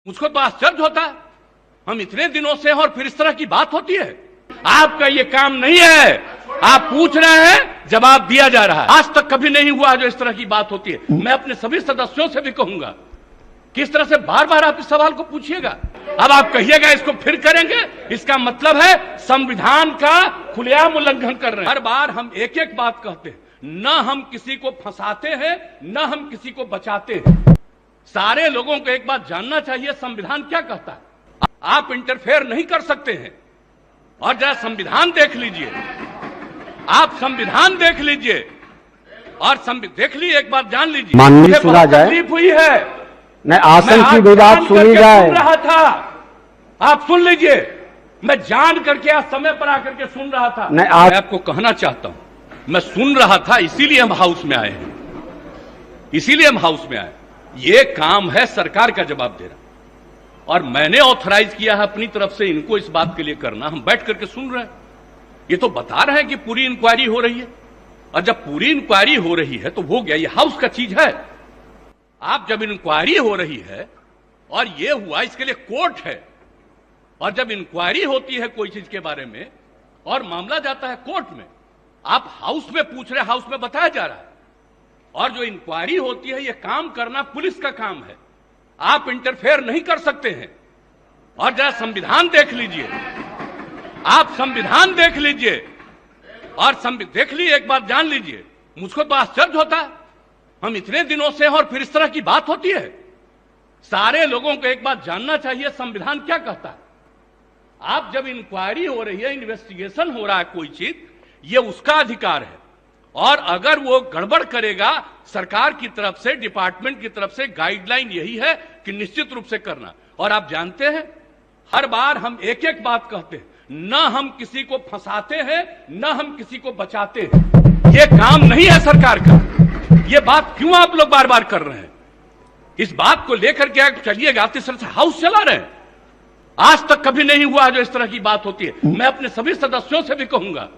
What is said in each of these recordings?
मुझको तो आश्चर्य होता है, हम इतने दिनों से हैं और फिर इस तरह की बात होती है। आपका ये काम नहीं है, आप पूछ रहे हैं, जवाब दिया जा रहा है। आज तक कभी नहीं हुआ जो इस तरह की बात होती है। मैं अपने सभी सदस्यों से भी कहूंगा, किस तरह से बार बार आप इस सवाल को पूछिएगा। अब आप कहिएगा इसको फिर करेंगे, इसका मतलब है संविधान का खुलेआम उल्लंघन कर रहे हैं। हर बार हम एक एक बात कहते हैं, न हम किसी को फंसाते हैं, न हम किसी को बचाते हैं। सारे लोगों को एक बात जानना चाहिए, संविधान क्या कहता है। आप इंटरफेयर नहीं कर सकते हैं। और जरा संविधान देख लीजिए, आप संविधान देख लीजिए और देख लीजिए, एक बात जान लीजिए। माननीय सुना जाए, तकलीफ हुई है, नहीं आसन की भी बात सुनी जाए। सुन रहा था, आप सुन लीजिए, मैं जान करके आज समय पर आकर के सुन रहा था। मैं आपको कहना चाहता हूं, मैं सुन रहा था, इसीलिए हम हाउस में आए हैं, इसीलिए हम हाउस में आए। ये काम है सरकार का जवाब देना, और मैंने ऑथराइज किया है अपनी तरफ से इनको इस बात के लिए करना। हम बैठ करके सुन रहे हैं, ये तो बता रहे हैं कि पूरी इंक्वायरी हो रही है, और जब पूरी इंक्वायरी हो रही है तो हो गया, ये हाउस का चीज है। आप जब इंक्वायरी हो रही है और ये हुआ, इसके लिए कोर्ट है, और जब इंक्वायरी होती है कोई चीज के बारे में और मामला जाता है कोर्ट में, आप हाउस में पूछ रहे, हाउस में बताया जा रहा है। और जो इंक्वायरी होती है, ये काम करना पुलिस का काम है, आप इंटरफेयर नहीं कर सकते हैं। और जरा संविधान देख लीजिए, आप संविधान देख लीजिए और देख लीजिए, एक बात जान लीजिए। मुझको तो आश्चर्य होता है, हम इतने दिनों से हैं और फिर इस तरह की बात होती है। सारे लोगों को एक बात जानना चाहिए, संविधान क्या कहता है। आप जब इंक्वायरी हो रही है, इन्वेस्टिगेशन हो रहा है कोई चीज, ये उसका अधिकार है, और अगर वो गड़बड़ करेगा, सरकार की तरफ से, डिपार्टमेंट की तरफ से गाइडलाइन यही है कि निश्चित रूप से करना। और आप जानते हैं, हर बार हम एक एक बात कहते हैं, न हम किसी को फंसाते हैं, न हम किसी को बचाते हैं। ये काम नहीं है सरकार का। ये बात क्यों आप लोग बार बार कर रहे हैं? इस बात को लेकर के चलिएगा, इस तरह से हाउस चला रहे हैं। आज तक कभी नहीं हुआ जो इस तरह की बात होती है। मैं अपने सभी सदस्यों से भी कहूंगा,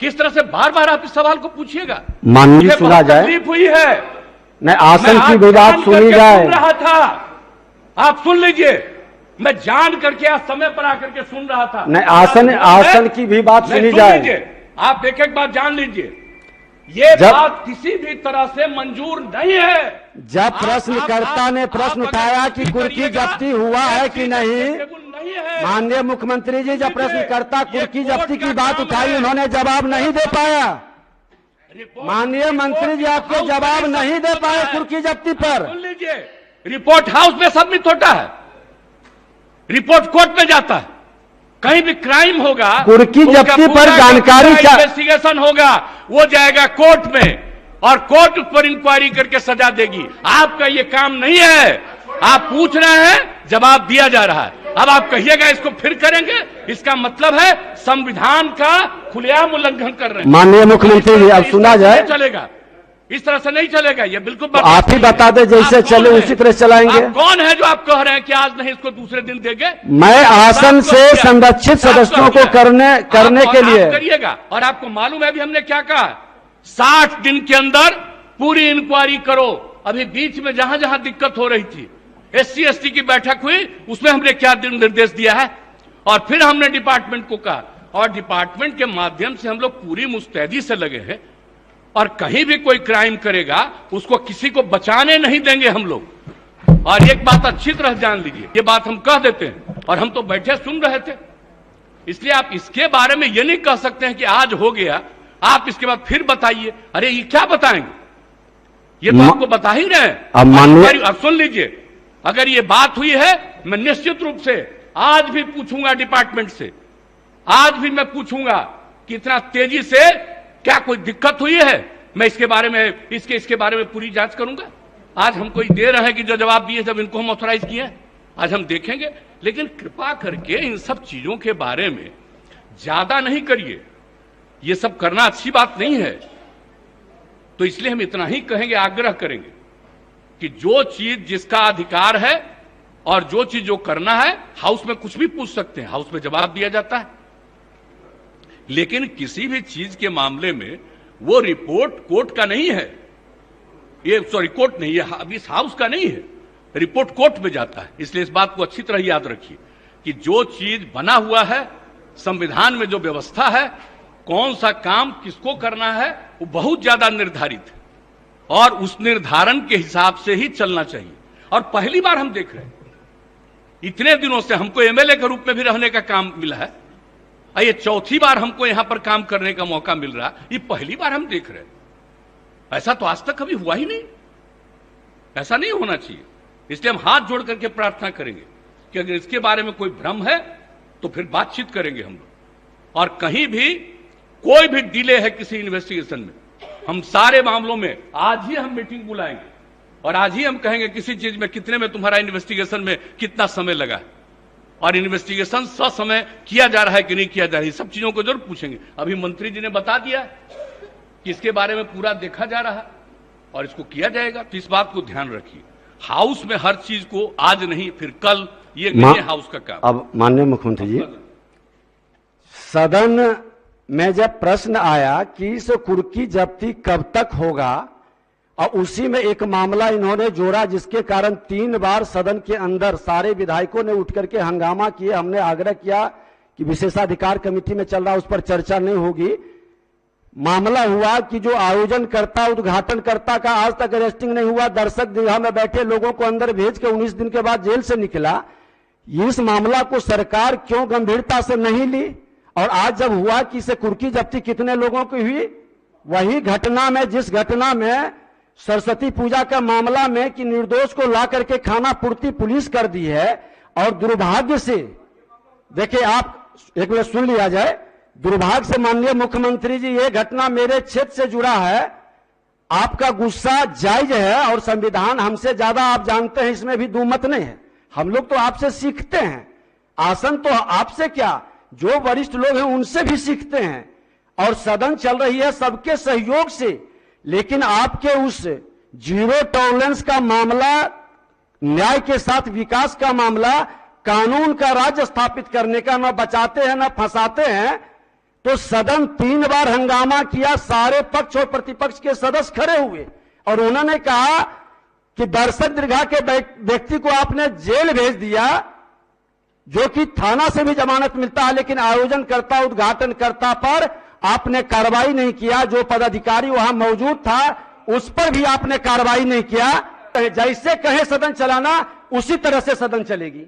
किस तरह से बार बार आप इस सवाल को पूछिएगा। माननीय सुना जाए, तकलीफ हुई है, नहीं आसन की भी बात सुनी जाए। सुन रहा था, आप सुन लीजिए, मैं जान करके आज समय पर आकर के सुन रहा था। नहीं आसन की भी बात सुनी जाए। आप एक एक बात जान लीजिए, ये बात किसी भी तरह से मंजूर नहीं है। जब प्रश्नकर्ता ने प्रश्न उठाया कि कुर्की जब्ती हुआ है कि नहीं, माननीय मुख्यमंत्री जी, जब प्रश्नकर्ता कुर्की जब्ती की बात उठाई, उन्होंने जवाब नहीं दे पाया। माननीय मंत्री जी, आपको जवाब नहीं दे पाए कुर्की जब्ती पर। सुन लीजिए, रिपोर्ट हाउस में सबमिट होता है, रिपोर्ट कोर्ट में जाता है। कहीं भी क्राइम होगा, कुर्की जब्ती पर जानकारी, इन्वेस्टिगेशन होगा, वो जाएगा कोर्ट में, और कोर्ट उस पर इंक्वायरी करके सजा देगी। आपका ये काम नहीं है, आप पूछ रहे हैं, जवाब दिया जा रहा है। अब आप कहिएगा इसको फिर करेंगे, इसका मतलब है संविधान का खुलेआम उल्लंघन कर रहे हैं। माननीय मुख्यमंत्री जी, अब सुना जाए, चलेगा, इस तरह से नहीं चलेगा। ये बिल्कुल तो आप ही बता दें, जैसे चले उसी तरह चलाएंगे। कौन है जो आप कह रहे हैं कि आज नहीं, इसको दूसरे दिन देंगे? मैं आसन से संरक्षित सदस्यों को करने के लिए करिएगा। और आपको मालूम है अभी हमने क्या कहा, 60 दिन के अंदर पूरी इंक्वायरी करो। अभी बीच में जहां जहां दिक्कत हो रही थी, SC ST की बैठक हुई, उसमें हमने क्या निर्देश दिया है, और फिर हमने डिपार्टमेंट को कहा, और डिपार्टमेंट के माध्यम से हम लोग पूरी मुस्तैदी से लगे हैं, और कहीं भी कोई क्राइम करेगा उसको किसी को बचाने नहीं देंगे हम लोग। और एक बात अच्छी तरह जान लीजिए, ये बात हम कह देते हैं, और हम तो बैठे सुन रहे थे, इसलिए आप इसके बारे में ये नहीं कह सकते हैं कि आज हो गया, आप इसके बाद फिर बताइए। अरे ये क्या बताएंगे, ये तो आपको बता ही रहे हैं। अब सुन लीजिए, अगर ये बात हुई है, मैं निश्चित रूप से आज भी पूछूंगा डिपार्टमेंट से, आज भी मैं पूछूंगा कि इतना तेजी से क्या कोई दिक्कत हुई है। मैं इसके बारे में इसके बारे में पूरी जांच करूंगा। आज हमको ये दे रहे हैं कि जो जवाब दिए, जब इनको हम ऑथराइज किए, आज हम देखेंगे। लेकिन कृपा करके इन सब चीजों के बारे में ज्यादा नहीं करिए, ये सब करना अच्छी बात नहीं है। तो इसलिए हम इतना ही कहेंगे, आग्रह करेंगे कि जो चीज जिसका अधिकार है और जो चीज जो करना है, हाउस में कुछ भी पूछ सकते हैं, हाउस में जवाब दिया जाता है। लेकिन किसी भी चीज के मामले में वो रिपोर्ट कोर्ट का नहीं है, ये सॉरी कोर्ट नहीं है, अभी इस हाउस का नहीं है, रिपोर्ट कोर्ट में जाता है। इसलिए इस बात को अच्छी तरह याद रखिए कि जो चीज बना हुआ है, संविधान में जो व्यवस्था है, कौन सा काम किसको करना है, वो बहुत ज्यादा निर्धारित है और उस निर्धारण के हिसाब से ही चलना चाहिए। और पहली बार हम देख रहे हैं, इतने दिनों से हमको एमएलए के रूप में भी रहने का काम मिला है, ये चौथी बार हमको यहां पर काम करने का मौका मिल रहा, ये पहली बार हम देख रहे हैं। ऐसा तो आज तक कभी हुआ ही नहीं, ऐसा नहीं होना चाहिए। इसलिए हम हाथ जोड़ करके प्रार्थना करेंगे कि अगर इसके बारे में कोई भ्रम है तो फिर बातचीत करेंगे हम लोग। और कहीं भी कोई भी डिले है किसी इन्वेस्टिगेशन में, हम सारे मामलों में आज ही हम मीटिंग बुलाएंगे और आज ही हम कहेंगे किसी चीज में कितने में तुम्हारा इन्वेस्टिगेशन में कितना समय लगा है और इन्वेस्टिगेशन ससमय किया जा रहा है कि नहीं किया जा रहा है, सब चीजों को जरूर पूछेंगे। अभी मंत्री जी ने बता दिया कि इसके बारे में पूरा देखा जा रहा है और इसको किया जाएगा, तो इस बात को ध्यान रखिए। हाउस में हर चीज को आज नहीं फिर कल, ये नहीं है हाउस का काम। अब माननीय मुख्यमंत्री जी, सदन में जब प्रश्न आया कि इस कुर्की जब्ती कब तक होगा और उसी में एक मामला इन्होंने जोड़ा जिसके कारण 3 बार सदन के अंदर सारे विधायकों ने उठ करके हंगामा किए। हमने आग्रह किया कि विशेषाधिकार कमेटी में चल रहा, उस पर चर्चा नहीं होगी। मामला हुआ कि जो आयोजनकर्ता उद्घाटनकर्ता का आज तक अरेस्टिंग नहीं हुआ, दर्शक दीर्घा में बैठे लोगों को अंदर भेज के 19 दिन के बाद जेल से निकला। इस मामला को सरकार क्यों गंभीरता से नहीं ली? और आज जब हुआ कि इसे कुर्की जब्ती कितने लोगों की हुई, वही घटना में, जिस घटना में सरस्वती पूजा का मामला में कि निर्दोष को ला करके खाना पूर्ति पुलिस कर दी है। और दुर्भाग्य से देखिए, आप एक मिनट सुन लिया जाए, दुर्भाग्य से माननीय मुख्यमंत्री जी, ये घटना मेरे क्षेत्र से जुड़ा है। आपका गुस्सा जायज है और संविधान हमसे ज्यादा आप जानते हैं, इसमें भी दुमत नहीं है। हम लोग तो आपसे सीखते हैं, आसन तो आपसे क्या, जो वरिष्ठ लोग हैं उनसे भी सीखते हैं। और सदन चल रही है सबके सहयोग से, लेकिन आपके उस जीरो टॉलरेंस का मामला, न्याय के साथ विकास का मामला, कानून का राज्य स्थापित करने का, न बचाते हैं न फंसाते हैं। तो सदन 3 बार हंगामा किया, सारे पक्ष और प्रतिपक्ष के सदस्य खड़े हुए और उन्होंने कहा कि दर्शक दीर्घा के व्यक्ति को आपने जेल भेज दिया, जो कि थाना से भी जमानत मिलता है, लेकिन आयोजनकर्ता उद्घाटनकर्ता पर आपने कार्रवाई नहीं किया। जो पदाधिकारी वहां मौजूद था उस पर भी आपने कार्रवाई नहीं किया। जैसे कहे सदन चलाना उसी तरह से सदन चलेगी,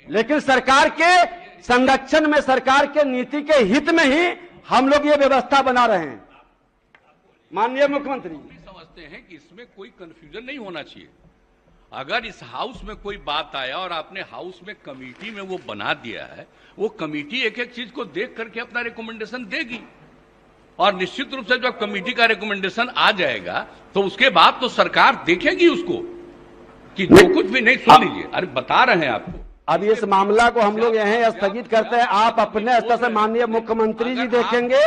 लेकिन सरकार के संरक्षण में, सरकार के नीति के हित में ही हम लोग ये व्यवस्था बना रहे हैं। माननीय मुख्यमंत्री, समझते हैं कि इसमें कोई कंफ्यूजन नहीं होना चाहिए। अगर इस हाउस में कोई बात आया और आपने हाउस में कमेटी में वो बना दिया है, वो कमेटी एक एक चीज को देख करके अपना रिकमेंडेशन देगी और निश्चित रूप से जब कमेटी का रिकमेंडेशन आ जाएगा तो उसके बाद तो सरकार देखेगी उसको कि जो कुछ भी नहीं। सुन लीजिए, अरे बता रहे हैं आपको। अब इस मामला को हम लोग यहीं स्थगित करते हैं। आप अपने स्तर से माननीय मुख्यमंत्री जी देखेंगे,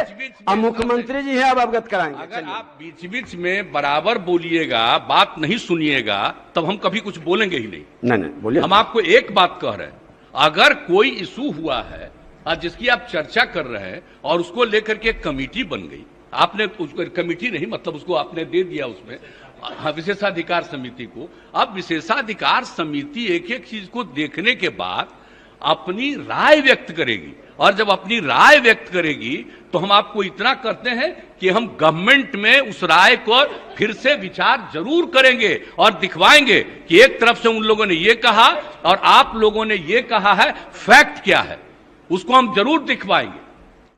अब मुख्यमंत्री जी हैं, अब अवगत कराएंगे। अगर आप बीच बीच में बराबर बोलिएगा, बात नहीं सुनिएगा, तब हम कभी कुछ बोलेंगे ही नहीं। नहीं बोलिए। हम आपको एक बात कह रहे हैं, अगर कोई इशू हुआ है जिसकी आप चर्चा कर रहे हैं और उसको लेकर के कमेटी बन गई, आपने उसको कमेटी नहीं, मतलब उसको आपने दे दिया उसमें विशेषाधिकार समिति को। अब विशेषाधिकार समिति एक एक चीज को देखने के बाद अपनी राय व्यक्त करेगी और जब अपनी राय व्यक्त करेगी तो हम आपको इतना करते हैं कि हम गवर्नमेंट में उस राय को फिर से विचार जरूर करेंगे और दिखवाएंगे कि एक तरफ से उन लोगों ने ये कहा और आप लोगों ने ये कहा है, फैक्ट क्या है, उसको हम जरूर दिखवाएंगे।